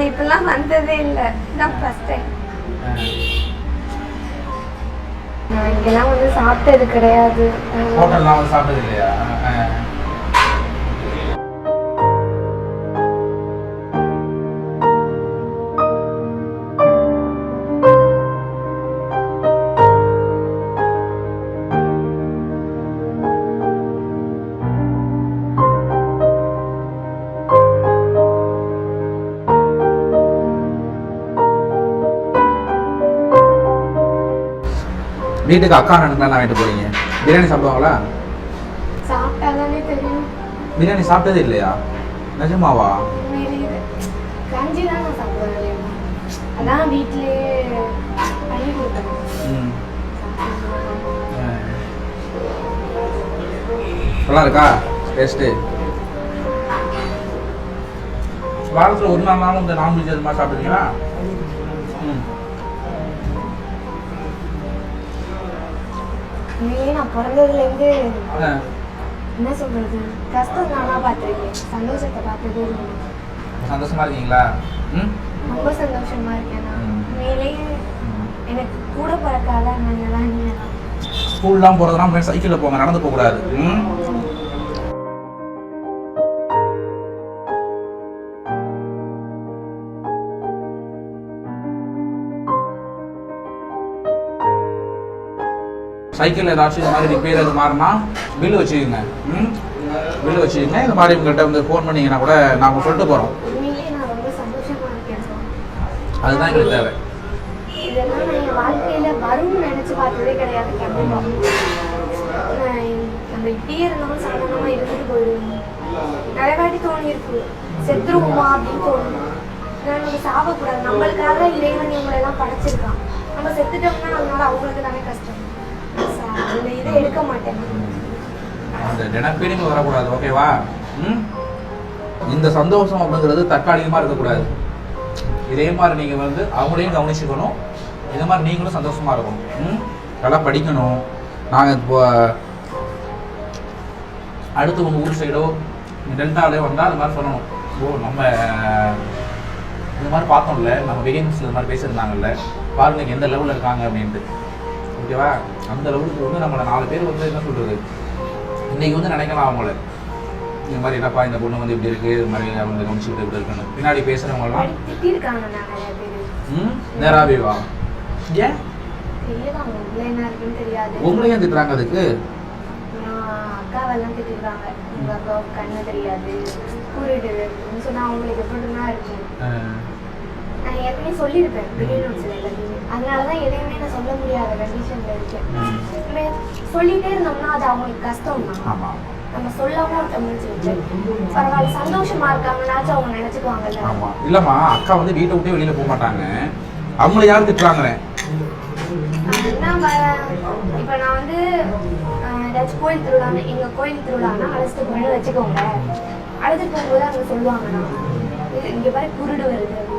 இப்பெல்லாம் வந்ததே இல்லை, இதான் ஃபர்ஸ்ட் டைம். நான் இங்கெல்லாம் வந்து சாப்பிட்டது கிடையாது. ஹோட்டல்லாம் வந்து சாப்பிட்டது இல்லையா? வீட்டுக்கு அக்கா அண்ணன் வாங்கிட்டு போறீங்க. பிரியாணி சாப்பிடுவாங்களா? சாப்பிட்டாதானே தெரியும். பிரியாணி சாப்பிட்டதே இல்லையா? நிஜமாவா? கஞ்சி தான் நான் சாப்பிடுவேன். அதான் வீட்டிலே பண்ணி கொடுத்தேன். நல்லா இருக்கா டேஸ்ட்டு? வாரத்தில் ஒரு நாள் இந்த நான்வெஜ் அது மாதிரி சாப்பிடுவீங்களா? நான் பிறந்ததுலேருந்து என்ன சொல்றது, கஷ்டம் நானா பார்த்துருக்கேன், சந்தோஷத்தை பார்த்ததே இல்லை. சந்தோஷமா இருக்கீங்களா? ரொம்ப சந்தோஷமா இருக்கேன். நான் உண்மையிலேயே எனக்கு கூட பிறக்காத அண்ணன் நீங்க தான். ஸ்கூல்லாம் போகிறதுனா சைக்கிளில் போங்க, நடந்து போகக்கூடாது. சைக்கிள் ஏதாச்சும் இந்த மாதிரி ரிப்பேர் அது மாறினா பில்லு வச்சுக்கோங்க. பில்லு வச்சுக்கோங்க. இந்த மாதிரி உங்கள்கிட்ட வந்து ஃபோன் பண்ணிங்கன்னா கூட நாங்கள் சொல்லிட்டு போகிறோம். அதுதான் எங்களுக்கு தேவை. இதெல்லாம் நான் என் வாழ்க்கையில வரும்னு நினைச்சு பார்த்ததே கிடையாது. கண்டிப்பா நம்ம இப்படியே இருந்தாலும் சாதாரணமா இருந்துட்டு போயிடுவோம். நிறைய வாட்டி தோணி இருக்கு, செத்துருவோமா அப்படின்னு தோணும். நம்ம சாப்பிடக்கூடாது, நம்மளுக்காக இறைவன் இவங்களை எல்லாம் படைச்சிருக்கான். நம்ம செத்துட்டோம்னா அதனால அவங்களுக்கு தானே கஷ்டம். அந்த இதை எடுக்க மாட்டேன். அந்த தினப்பீடிங்க வரக்கூடாது, ஓகேவா? இந்த சந்தோஷம் அப்படிங்கிறது தற்காலிகமாக இருக்கக்கூடாது. இதே மாதிரி நீங்கள் வந்து அவங்களையும் கவனிச்சுக்கணும். இதே மாதிரி நீங்களும் சந்தோஷமாக இருக்கணும். நல்லா படிக்கணும். நாங்கள் இப்போ அடுத்து உங்கள் ஊர் சைடோ டெல்டாவிலே வந்தால் அது மாதிரி சொல்லணும். ஓ நம்ம இந்த மாதிரி பார்த்தோம்ல, நம்ம பிகினர்ஸில் இந்த மாதிரி பேசியிருந்தாங்கல்ல, பாருங்க எந்த லெவலில் இருக்காங்க அப்படின்ட்டு. ஓகேவா? அந்த லெவலுக்கு வந்து நம்மளை 4 பேர் வந்து என்ன சொல்கிறது, இன்றைக்கி வந்து நினைக்கலாம் அவங்கள இந்த மாதிரி என்னப்பா இந்த பொண்ணு வந்து இப்படி இருக்குது, இது மாதிரி அவங்க கவனிச்சுக்கிட்டு இப்படி இருக்குன்னு. பின்னாடி பேசுகிறவங்கலாம் நேராகவே வா. ஏன் உங்களையும் திட்டுறாங்க? அதுக்கு அக்காவெல்லாம் திட்டுறாங்க, உங்க அக்காவுக்கு கண்ணு தெரியாது, கூறிட்டு சொன்னா அவங்களுக்கு எப்படின்னா இருக்கு. நான் ஏற்கனவே சொல்லியிருப்பேன் வீடியோ நோட்ஸில் எல்லாத்தையுமே. அதனாலதான் எதையுமே நான் சொல்ல முடியாத கண்டிஷன்ல இருக்கேன். சொல்லிட்டே இருந்தோம்னா அது அவங்களுக்கு கஷ்டம் தான். நம்ம சொல்லாம முடிச்சுட்டு பரவாயில்ல, சந்தோஷமா இருக்காங்கன்னாச்சும் அவங்க நினைச்சுக்குவாங்கல்ல. ஆமா இல்லம்மா, அக்கா வந்து வீட்டை விட்டே வெளியில போக மாட்டாங்க. அவங்கள யாரும் திட்டுறாங்க? இப்ப நான் வந்து ஏதாச்சும் கோயில் திருவிழான்னு, எங்க கோயில் திருவிழான்னா அழைச்சிட்டு போயிட்டு வச்சுக்கோங்க. அழைச்சிட்டு போகும்போது அவங்க சொல்லுவாங்கன்னா இங்க பாரு குருடு வருது